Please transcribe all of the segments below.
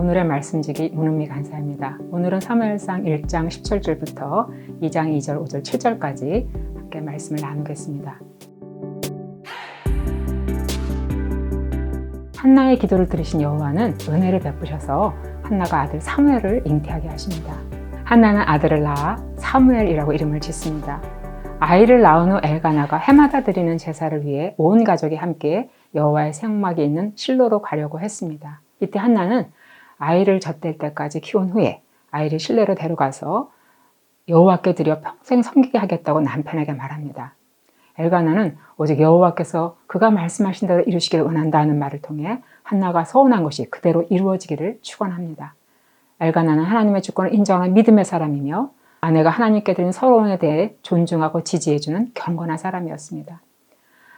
오늘의 말씀지기 문은미 간사입니다. 오늘은 사무엘상 1장 17절부터 2장 2절, 5절, 7절까지 함께 말씀을 나누겠습니다. 한나의 기도를 들으신 여호와는 은혜를 베푸셔서 한나가 아들 사무엘을 잉태하게 하십니다. 한나는 아들을 낳아 사무엘이라고 이름을 짓습니다. 아이를 낳은 후 엘가나가 해마다 드리는 제사를 위해 온 가족이 함께 여호와의 생막이 있는 실로로 가려고 했습니다. 이때 한나는 아이를 젖댈 때까지 키운 후에 아이를 실내로 데려가서 여호와께 드려 평생 섬기게 하겠다고 남편에게 말합니다. 엘가나는 오직 여호와께서 그가 말씀하신 대로 이루시기를 원한다는 말을 통해 한나가 서원한 것이 그대로 이루어지기를 축원합니다. 엘가나는 하나님의 주권을 인정하는 믿음의 사람이며 아내가 하나님께 드린 서원에 대해 존중하고 지지해주는 경건한 사람이었습니다.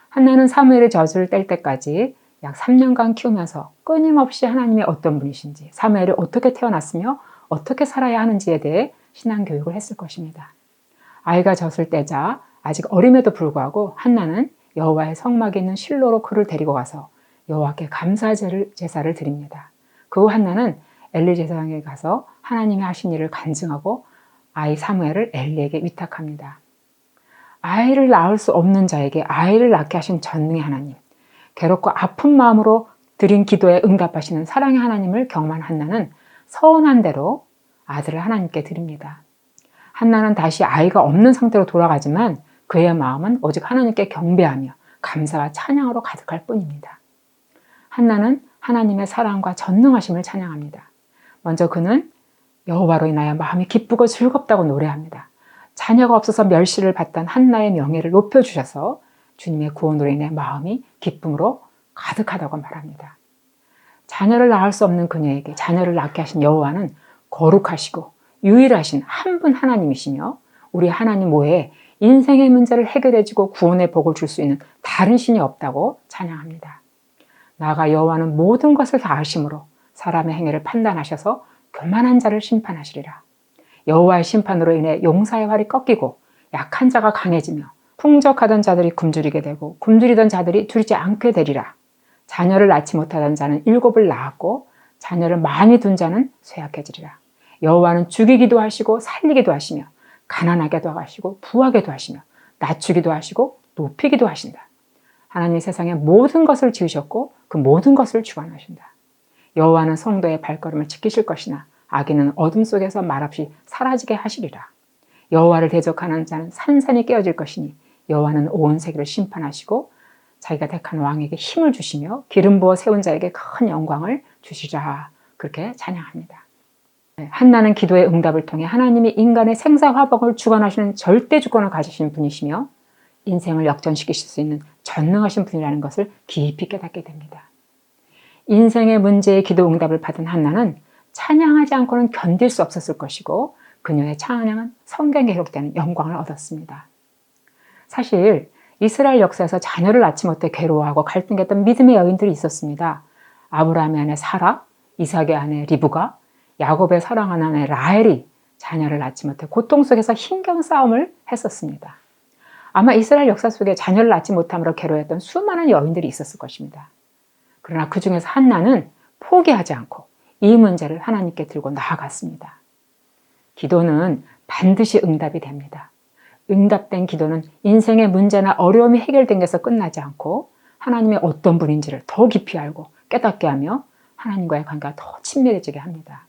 한나는 사무엘의 젖을 뗄 때까지 약 3년간 키우면서 끊임없이 하나님이 어떤 분이신지, 사무엘이 어떻게 태어났으며 어떻게 살아야 하는지에 대해 신앙교육을 했을 것입니다. 아이가 젖을 떼자 아직 어림에도 불구하고 한나는 여호와의 성막에 있는 실로로 그를 데리고 가서 여호와께 감사 제사를 드립니다. 그 후 한나는 엘리 제사장에 가서 하나님이 하신 일을 간증하고 아이 사무엘을 엘리에게 위탁합니다. 아이를 낳을 수 없는 자에게 아이를 낳게 하신 전능의 하나님, 괴롭고 아픈 마음으로 드린 기도에 응답하시는 사랑의 하나님을 경험한 한나는 서원한 대로 아들을 하나님께 드립니다. 한나는 다시 아이가 없는 상태로 돌아가지만 그의 마음은 오직 하나님께 경배하며 감사와 찬양으로 가득할 뿐입니다. 한나는 하나님의 사랑과 전능하심을 찬양합니다. 먼저 그는 여호와로 인하여 마음이 기쁘고 즐겁다고 노래합니다. 자녀가 없어서 멸시를 받던 한나의 명예를 높여주셔서 주님의 구원으로 인해 마음이 기쁨으로 가득하다고 말합니다. 자녀를 낳을 수 없는 그녀에게 자녀를 낳게 하신 여호와는 거룩하시고 유일하신 한 분 하나님이시며 우리 하나님 외에 인생의 문제를 해결해주고 구원의 복을 줄 수 있는 다른 신이 없다고 찬양합니다. 나아가 여호와는 모든 것을 다 아심으로 사람의 행위를 판단하셔서 교만한 자를 심판하시리라. 여호와의 심판으로 인해 용사의 활이 꺾이고 약한 자가 강해지며 풍족하던 자들이 굶주리게 되고 굶주리던 자들이 줄이지 않게 되리라. 자녀를 낳지 못하던 자는 7을 낳았고 자녀를 많이 둔 자는 쇠약해지리라. 여호와는 죽이기도 하시고 살리기도 하시며 가난하게도 하시고 부하게도 하시며 낮추기도 하시고 높이기도 하신다. 하나님이 세상의 모든 것을 지으셨고 그 모든 것을 주관하신다. 여호와는 성도의 발걸음을 지키실 것이나 악인은 어둠 속에서 말없이 사라지게 하시리라. 여호와를 대적하는 자는 산산이 깨어질 것이니 여호와는 온 세계를 심판하시고 자기가 택한 왕에게 힘을 주시며 기름 부어 세운 자에게 큰 영광을 주시리라. 그렇게 찬양합니다. 한나는 기도의 응답을 통해 하나님이 인간의 생사화복을 주관하시는 절대 주권을 가지신 분이시며 인생을 역전시키실 수 있는 전능하신 분이라는 것을 깊이 깨닫게 됩니다. 인생의 문제의 기도 응답을 받은 한나는 찬양하지 않고는 견딜 수 없었을 것이고 그녀의 찬양은 성경에 기록되는 영광을 얻었습니다. 사실 이스라엘 역사에서 자녀를 낳지 못해 괴로워하고 갈등했던 믿음의 여인들이 있었습니다. 아브라함의 아내 사라, 이삭의 아내 리브가, 야곱의 사랑하는 아내 라헬이 자녀를 낳지 못해 고통 속에서 힘겨운 싸움을 했었습니다. 아마 이스라엘 역사 속에 자녀를 낳지 못함으로 괴로워했던 수많은 여인들이 있었을 것입니다. 그러나 그 중에서 한나는 포기하지 않고 이 문제를 하나님께 들고 나아갔습니다. 기도는 반드시 응답이 됩니다. 응답된 기도는 인생의 문제나 어려움이 해결된 데서 끝나지 않고 하나님의 어떤 분인지를 더 깊이 알고 깨닫게 하며 하나님과의 관계가 더 친밀해지게 합니다.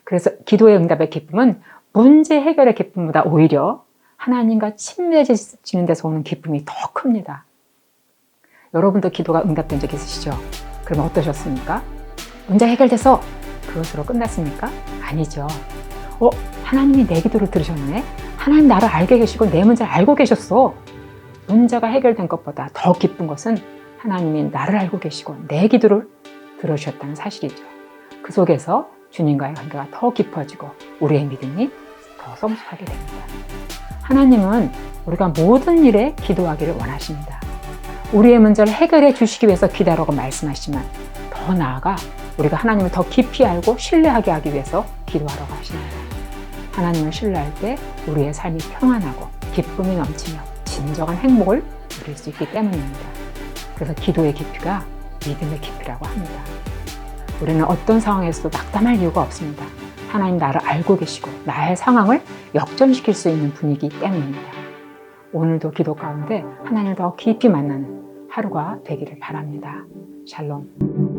그래서 기도의 응답의 기쁨은 문제 해결의 기쁨보다 오히려 하나님과 친밀해지는 데서 오는 기쁨이 더 큽니다. 여러분도 기도가 응답된 적 있으시죠? 그럼 어떠셨습니까? 문제 해결돼서 그것으로 끝났습니까? 아니죠. 하나님이 내 기도를 들으셨네? 하나님 나를 알게 계시고 내 문제를 알고 계셨어. 문제가 해결된 것보다 더 기쁜 것은 하나님이 나를 알고 계시고 내 기도를 들어주셨다는 사실이죠. 그 속에서 주님과의 관계가 더 깊어지고 우리의 믿음이 더 성숙하게 됩니다. 하나님은 우리가 모든 일에 기도하기를 원하십니다. 우리의 문제를 해결해 주시기 위해서 기도하라고 말씀하시지만 더 나아가 우리가 하나님을 더 깊이 알고 신뢰하게 하기 위해서 기도하라고 하십니다. 하나님을 신뢰할 때 우리의 삶이 평안하고 기쁨이 넘치며 진정한 행복을 누릴 수 있기 때문입니다. 그래서 기도의 깊이가 믿음의 깊이라고 합니다. 우리는 어떤 상황에서도 낙담할 이유가 없습니다. 하나님 나를 알고 계시고 나의 상황을 역전시킬 수 있는 분이기 때문입니다. 오늘도 기도 가운데 하나님을 더 깊이 만나는 하루가 되기를 바랍니다. 샬롬.